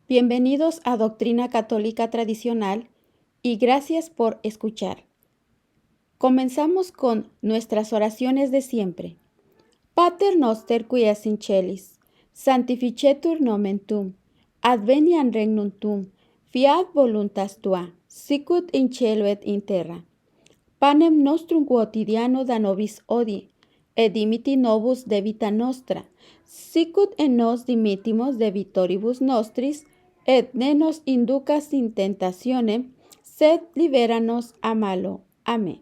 Bienvenidos a Doctrina Católica Tradicional y gracias por escuchar. Comenzamos con nuestras oraciones de siempre. Pater noster qui es in celis, sanctificetur nomen tuum, adveniat regnum tuum, fiat voluntas tua, sicut in cielo et in terra. Panem nostrum quotidiano da nobis hodie, et dimitti nobis debita nostra, sicut en nos dimittimus debitoribus nostris, et ne nos inducas in tentationem, sed libera nos a malo. Amén.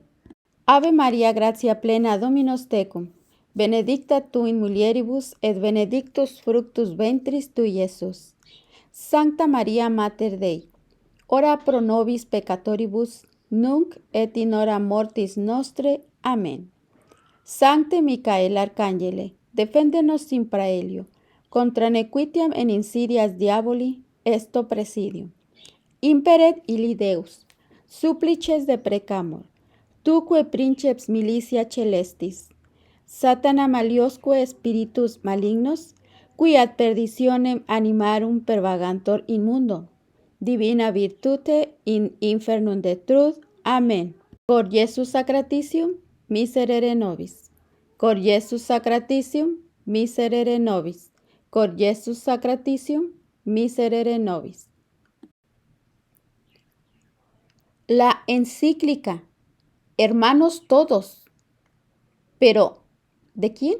Ave María, gratia plena, Dominus tecum, benedicta tu in mulieribus, et benedictus fructus ventris tui, Iesus. Sancta Maria Mater Dei, ora pro nobis peccatoribus, nunc et in hora mortis nostre. Amén. Sancte Micael Arcangele, defende-nos in praelio, contra nequitiam en insidias diaboli, esto presidium. Imperet illi Deus, supplices deprecamur, tuque princeps militia celestis, Satana maliosque spiritus malignos, qui ad perditionem animarum pervagantor in mundo, divina virtute in infernum detruit. Amén. Cor Jesus sacratitium, miserere nobis. Cor Jesus sacratitium, miserere nobis. Cor Jesus sacratitium, miserere nobis. La encíclica, hermanos todos. Pero, ¿de quién?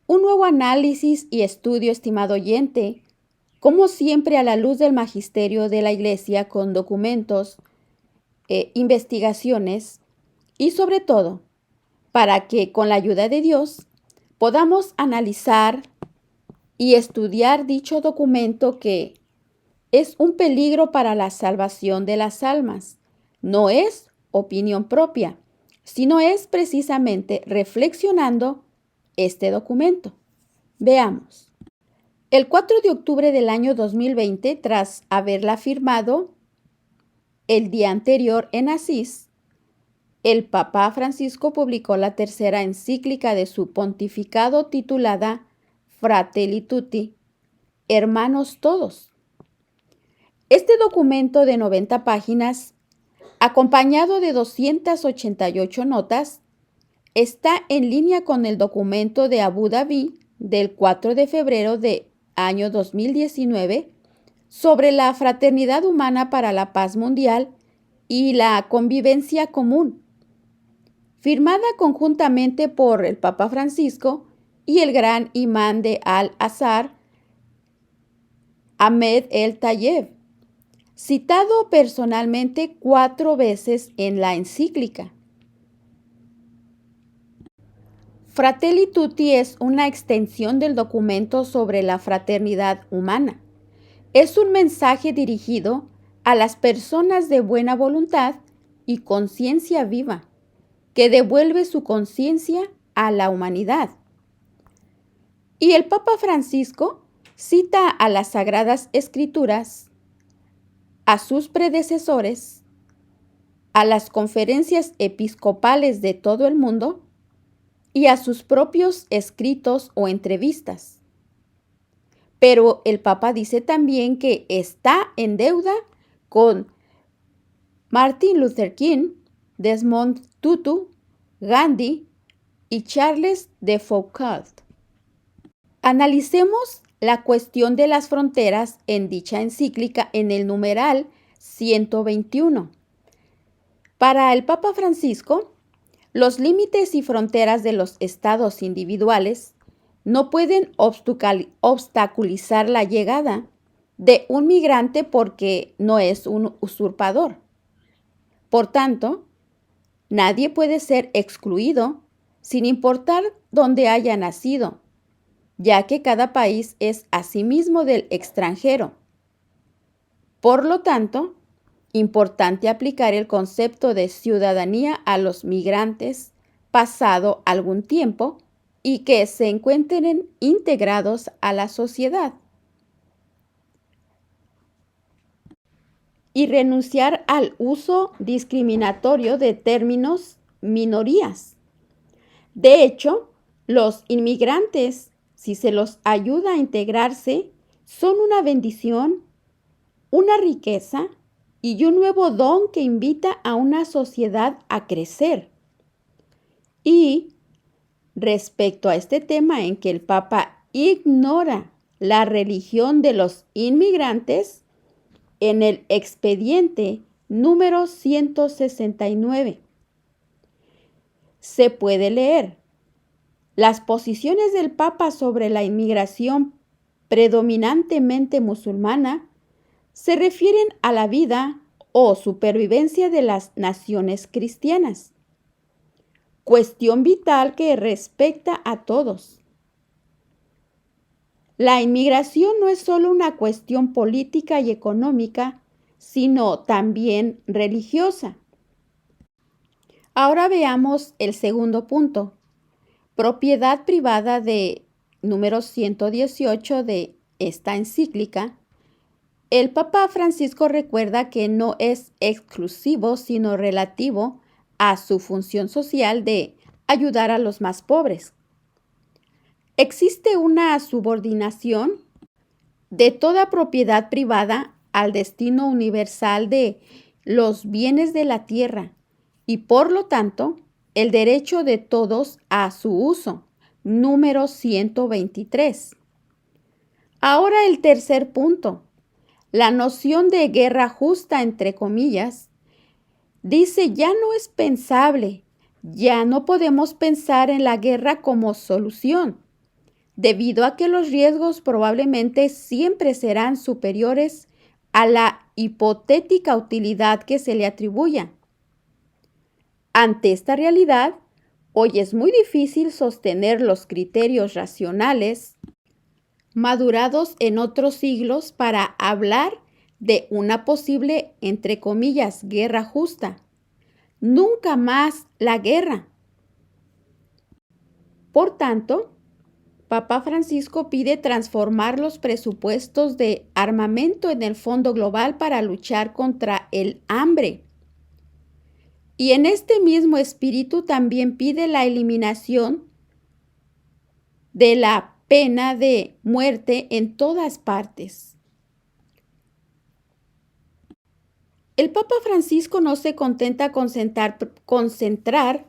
Un nuevo análisis y estudio, estimado oyente, como siempre a la luz del magisterio de la Iglesia con documentos, investigaciones y sobre todo para que con la ayuda de Dios podamos analizar y estudiar dicho documento que es un peligro para la salvación de las almas. No es opinión propia, sino es precisamente reflexionando este documento. Veamos. El 4 de octubre del año 2020, tras haberla firmado el día anterior en Asís, el Papa Francisco publicó la tercera encíclica de su pontificado titulada Fratelli Tutti, Hermanos Todos. Este documento de 90 páginas, acompañado de 288 notas, está en línea con el documento de Abu Dhabi del 4 de febrero de año 2019 sobre la fraternidad humana para la paz mundial y la convivencia común, firmada conjuntamente por el Papa Francisco y el gran imán de Al-Azhar, Ahmed El-Tayeb, citado personalmente 4 veces en la encíclica. Fratelli Tutti es una extensión del documento sobre la fraternidad humana. Es un mensaje dirigido a las personas de buena voluntad y conciencia viva, que devuelve su conciencia a la humanidad. Y el Papa Francisco cita a las Sagradas Escrituras, a sus predecesores, a las conferencias episcopales de todo el mundo y a sus propios escritos o entrevistas. Pero el Papa dice también que está en deuda con Martin Luther King, Desmond Tutu, Gandhi y Charles de Foucauld. Analicemos la cuestión de las fronteras en dicha encíclica en el numeral 121. Para el Papa Francisco, los límites y fronteras de los estados individuales no pueden obstaculizar la llegada de un migrante porque no es un usurpador. Por tanto, nadie puede ser excluido sin importar dónde haya nacido, ya que cada país es asimismo del extranjero. Por lo tanto, importante aplicar el concepto de ciudadanía a los migrantes pasado algún tiempo y que se encuentren integrados a la sociedad. Y renunciar al uso discriminatorio de términos minorías. De hecho, los inmigrantes, si se los ayuda a integrarse, son una bendición, una riqueza y un nuevo don que invita a una sociedad a crecer. Y respecto a este tema en que el Papa ignora la religión de los inmigrantes, en el expediente número 169 se puede leer: las posiciones del Papa sobre la inmigración predominantemente musulmana se refieren a la vida o supervivencia de las naciones cristianas, cuestión vital que respecta a todos. La inmigración no es solo una cuestión política y económica, sino también religiosa. Ahora veamos el segundo punto: propiedad privada de número 118 de esta encíclica. El Papa Francisco recuerda que no es exclusivo, sino relativo a su función social de ayudar a los más pobres. Existe una subordinación de toda propiedad privada al destino universal de los bienes de la tierra y, por lo tanto, el derecho de todos a su uso. Número 123. Ahora el tercer punto. La noción de guerra justa, entre comillas, dice ya no es pensable, ya no podemos pensar en la guerra como solución, debido a que los riesgos probablemente siempre serán superiores a la hipotética utilidad que se le atribuya. Ante esta realidad, hoy es muy difícil sostener los criterios racionales madurados en otros siglos para hablar de una posible, entre comillas, guerra justa. Nunca más la guerra. Por tanto, Papa Francisco pide transformar los presupuestos de armamento en el Fondo Global para luchar contra el hambre. Y en este mismo espíritu también pide la eliminación de la pena de muerte en todas partes. El Papa Francisco no se contenta con concentrar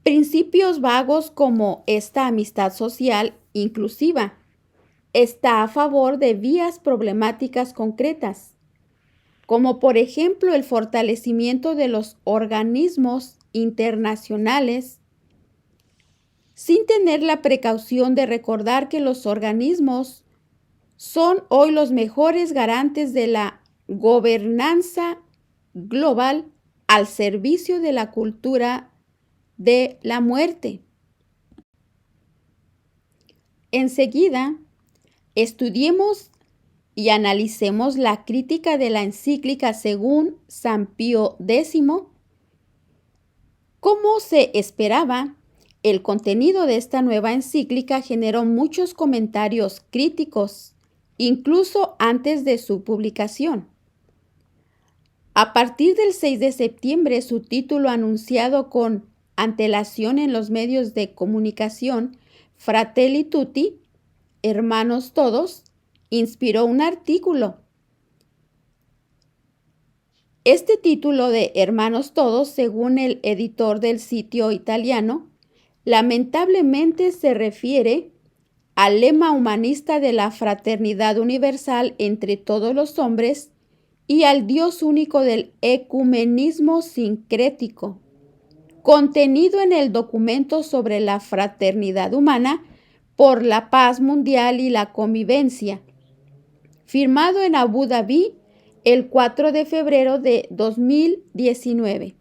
principios vagos como esta amistad social inclusiva. Está a favor de vías problemáticas concretas, como por ejemplo el fortalecimiento de los organismos internacionales, sin tener la precaución de recordar que los organismos son hoy los mejores garantes de la gobernanza global al servicio de la cultura de la muerte. Enseguida, estudiemos y analicemos la crítica de la encíclica según San Pío X. Como se esperaba, el contenido de esta nueva encíclica generó muchos comentarios críticos, incluso antes de su publicación. A partir del 6 de septiembre, su título anunciado con antelación en los medios de comunicación, Fratelli Tutti, Hermanos Todos, inspiró un artículo. Este título de Hermanos Todos, según el editor del sitio italiano, lamentablemente se refiere al lema humanista de la fraternidad universal entre todos los hombres y al Dios único del ecumenismo sincrético, contenido en el documento sobre la fraternidad humana por la paz mundial y la convivencia, firmado en Abu Dhabi el 4 de febrero de 2019.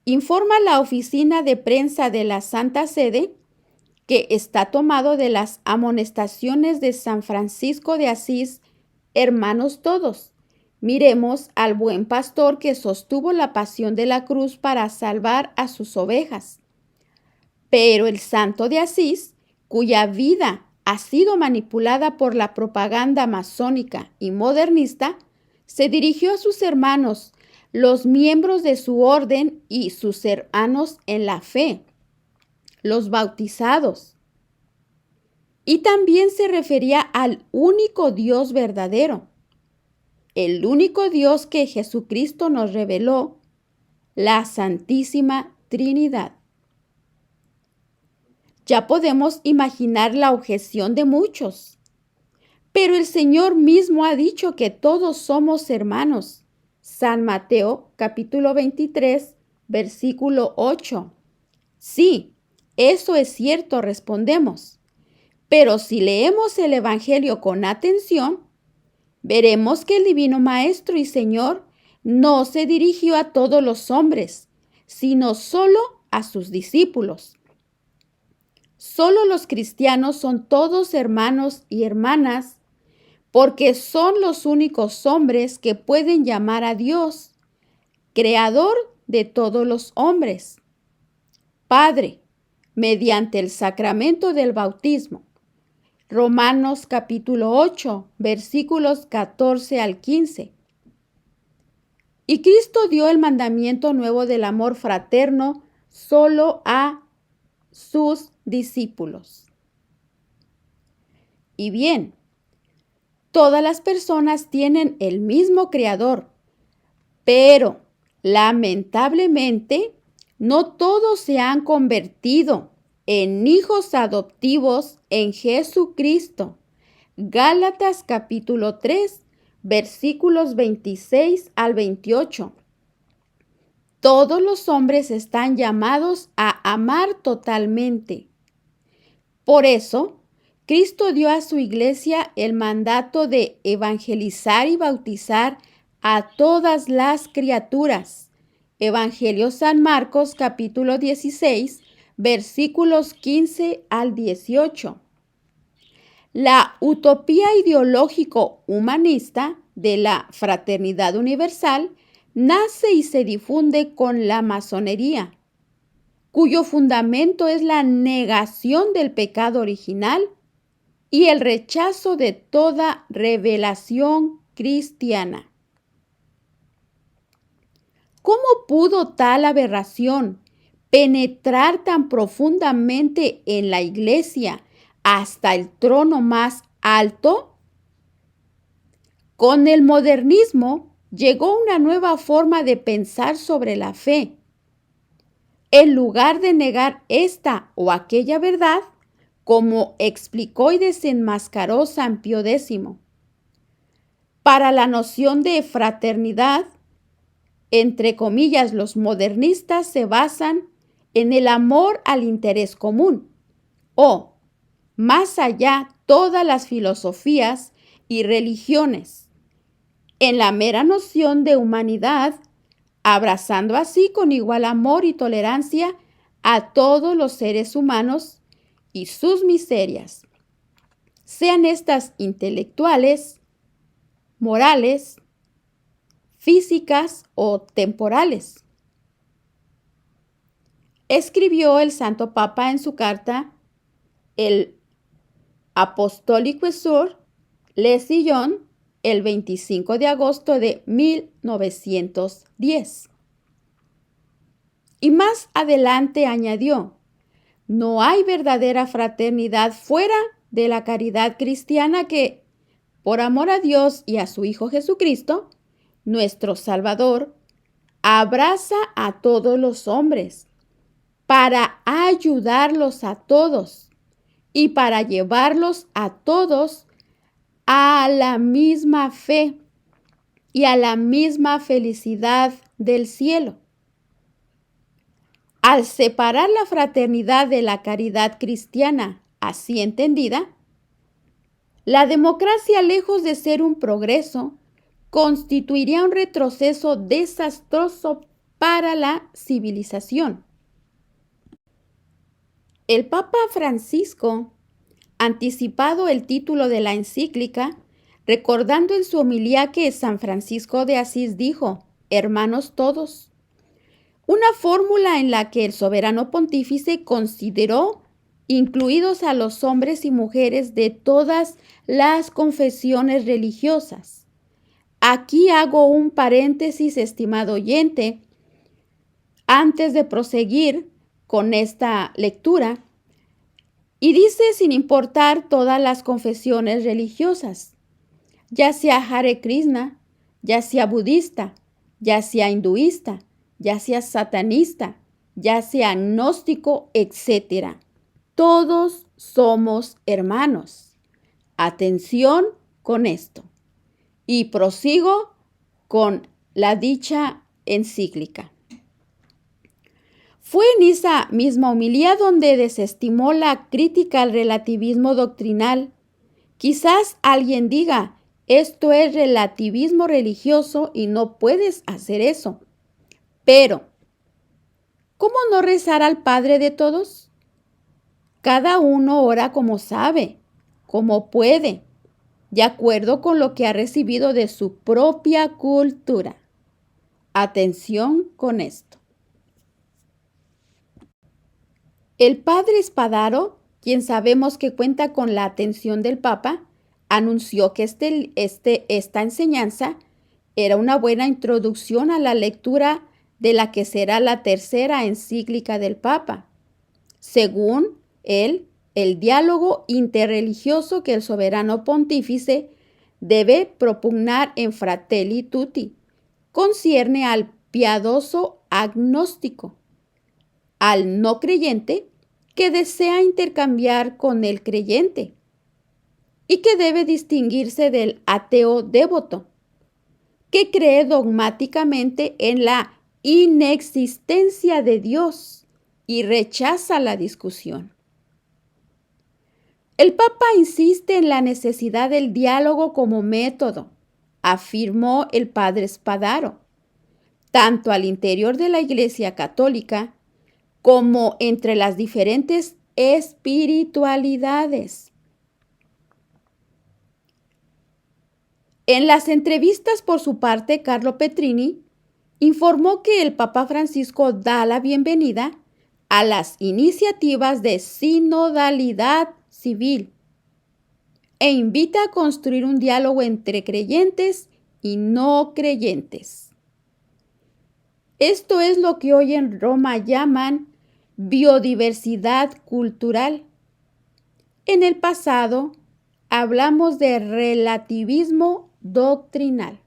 Informa la oficina de prensa de la Santa Sede que está tomado de las amonestaciones de San Francisco de Asís. Hermanos todos, miremos al buen pastor que sostuvo la pasión de la cruz para salvar a sus ovejas. Pero el santo de Asís, cuya vida ha sido manipulada por la propaganda masónica y modernista, se dirigió a sus hermanos, los miembros de su orden y sus hermanos en la fe, los bautizados. Y también se refería al único Dios verdadero, el único Dios que Jesucristo nos reveló, la Santísima Trinidad. Ya podemos imaginar la objeción de muchos, pero el Señor mismo ha dicho que todos somos hermanos. San Mateo capítulo 23, versículo 8. Sí, eso es cierto, respondemos. Pero si leemos el Evangelio con atención, veremos que el Divino Maestro y Señor no se dirigió a todos los hombres, sino solo a sus discípulos. Solo los cristianos son todos hermanos y hermanas, porque son los únicos hombres que pueden llamar a Dios, Creador de todos los hombres, Padre, mediante el sacramento del bautismo. Romanos capítulo 8, versículos 14 al 15. Y Cristo dio el mandamiento nuevo del amor fraterno solo a sus discípulos. Y bien, todas las personas tienen el mismo Creador, pero lamentablemente no todos se han convertido en hijos adoptivos en Jesucristo. Gálatas capítulo 3, versículos 26 al 28. Todos los hombres están llamados a amar totalmente. Por eso, Cristo dio a su iglesia el mandato de evangelizar y bautizar a todas las criaturas. Evangelio San Marcos capítulo 16, versículos 15 al 18. La utopía ideológico-humanista de la fraternidad universal nace y se difunde con la masonería, cuyo fundamento es la negación del pecado original y el rechazo de toda revelación cristiana. ¿Cómo pudo tal aberración penetrar tan profundamente en la iglesia hasta el trono más alto? Con el modernismo llegó una nueva forma de pensar sobre la fe. En lugar de negar esta o aquella verdad, como explicó y desenmascaró San Pío X, para la noción de fraternidad, entre comillas, los modernistas se basan en el amor al interés común, o, más allá, todas las filosofías y religiones, en la mera noción de humanidad, abrazando así con igual amor y tolerancia a todos los seres humanos y sus miserias, sean estas intelectuales, morales, físicas o temporales. Escribió el Santo Papa en su carta el Apostolique Sur Le Sillon el 25 de agosto de 1910. Y más adelante añadió: no hay verdadera fraternidad fuera de la caridad cristiana que, por amor a Dios y a su Hijo Jesucristo, nuestro Salvador, abraza a todos los hombres para ayudarlos a todos y para llevarlos a todos a la misma fe y a la misma felicidad del cielo. Al separar la fraternidad de la caridad cristiana, así entendida, la democracia, lejos de ser un progreso, constituiría un retroceso desastroso para la civilización. El Papa Francisco, anticipado el título de la encíclica, recordando en su homilía que San Francisco de Asís dijo: hermanos todos, una fórmula en la que el soberano pontífice consideró incluidos a los hombres y mujeres de todas las confesiones religiosas. Aquí hago un paréntesis, estimado oyente, antes de proseguir con esta lectura. Y dice sin importar todas las confesiones religiosas, ya sea Hare Krishna, ya sea budista, ya sea hinduista, ya sea satanista, ya sea gnóstico, etc. Todos somos hermanos. Atención con esto. Y prosigo con la dicha encíclica. Fue en esa misma homilía donde desestimó la crítica al relativismo doctrinal. Quizás alguien diga, esto es relativismo religioso y no puedes hacer eso. Pero, ¿cómo no rezar al Padre de todos? Cada uno ora como sabe, como puede, de acuerdo con lo que ha recibido de su propia cultura. Atención con esto. El padre Spadaro, quien sabemos que cuenta con la atención del Papa, anunció que esta enseñanza era una buena introducción a la lectura de la que será la tercera encíclica del Papa. Según él, el diálogo interreligioso que el soberano pontífice debe propugnar en Fratelli Tutti concierne al piadoso agnóstico, al no creyente que desea intercambiar con el creyente y que debe distinguirse del ateo devoto, que cree dogmáticamente en la inexistencia de Dios y rechaza la discusión. El Papa insiste en la necesidad del diálogo como método, afirmó el padre Spadaro, tanto al interior de la Iglesia Católica como entre las diferentes espiritualidades. En las entrevistas, por su parte, Carlo Petrini informó que el Papa Francisco da la bienvenida a las iniciativas de sinodalidad civil e invita a construir un diálogo entre creyentes y no creyentes. Esto es lo que hoy en Roma llaman biodiversidad cultural. En el pasado hablamos de relativismo doctrinal.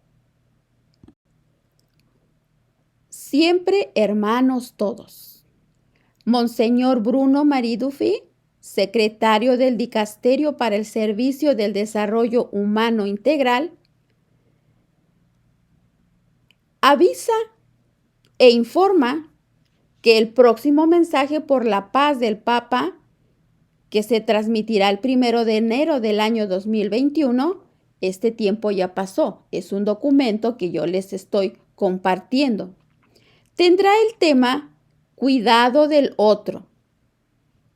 Siempre hermanos todos. Monseñor Bruno Marie Dufy, secretario del Dicasterio para el Servicio del Desarrollo Humano Integral, avisa e informa que el próximo mensaje por la paz del Papa, que se transmitirá el 1 de enero del año 2021, este tiempo ya pasó, es un documento que yo les estoy compartiendo, tendrá el tema Cuidado del otro,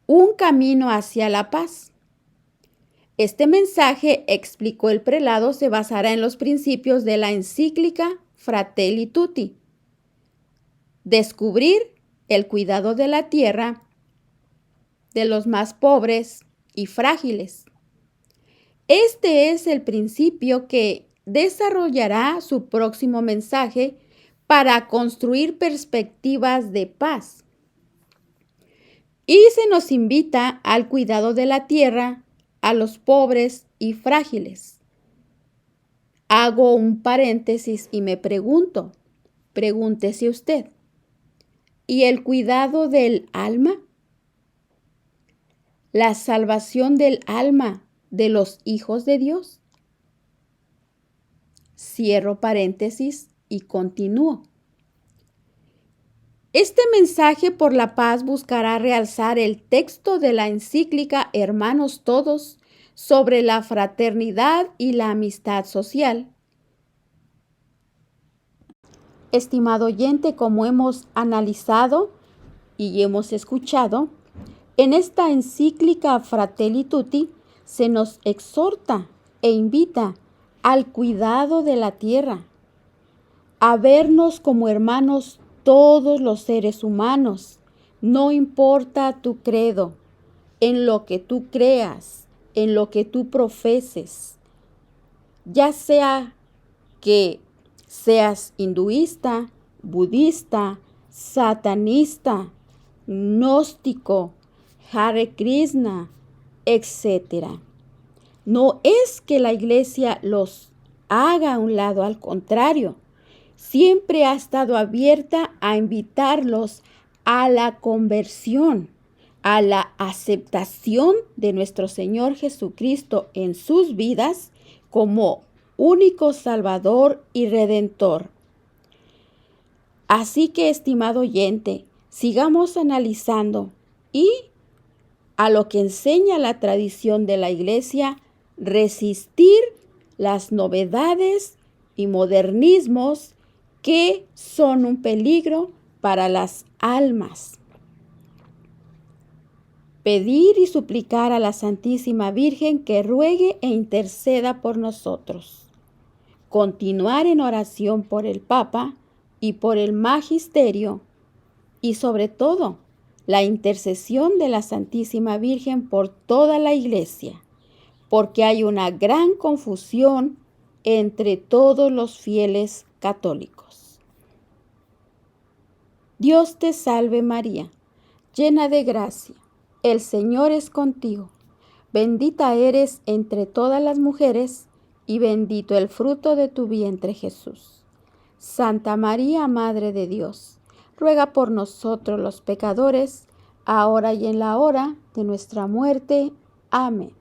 un camino hacia la paz. Este mensaje, explicó el prelado, se basará en los principios de la encíclica Fratelli Tutti. Descubrir el cuidado de la tierra, de los más pobres y frágiles. Este es el principio que desarrollará su próximo mensaje para construir perspectivas de paz. Y se nos invita al cuidado de la tierra, a los pobres y frágiles. Hago un paréntesis y me pregunto, pregúntese usted, ¿y el cuidado del alma? ¿La salvación del alma de los hijos de Dios? Cierro paréntesis y continúo. Este mensaje por la paz buscará realzar el texto de la encíclica Hermanos Todos sobre la fraternidad y la amistad social. Estimado oyente, como hemos analizado y hemos escuchado, en esta encíclica Fratelli Tutti se nos exhorta e invita al cuidado de la tierra, a vernos como hermanos todos los seres humanos, no importa tu credo, en lo que tú creas, en lo que tú profeses, ya sea que seas hinduista, budista, satanista, gnóstico, Hare Krishna, etc. No es que la iglesia los haga a un lado, al contrario, siempre ha estado abierta a invitarlos a la conversión, a la aceptación de nuestro Señor Jesucristo en sus vidas como único Salvador y Redentor. Así que, estimado oyente, sigamos analizando y, a lo que enseña la tradición de la Iglesia, resistir las novedades y modernismos que son un peligro para las almas. Pedir y suplicar a la Santísima Virgen que ruegue e interceda por nosotros. Continuar en oración por el Papa y por el Magisterio y sobre todo la intercesión de la Santísima Virgen por toda la Iglesia, porque hay una gran confusión entre todos los fieles católicos. Dios te salve María, llena de gracia, el Señor es contigo. Bendita eres entre todas las mujeres y bendito el fruto de tu vientre Jesús. Santa María, Madre de Dios, ruega por nosotros los pecadores, ahora y en la hora de nuestra muerte. Amén.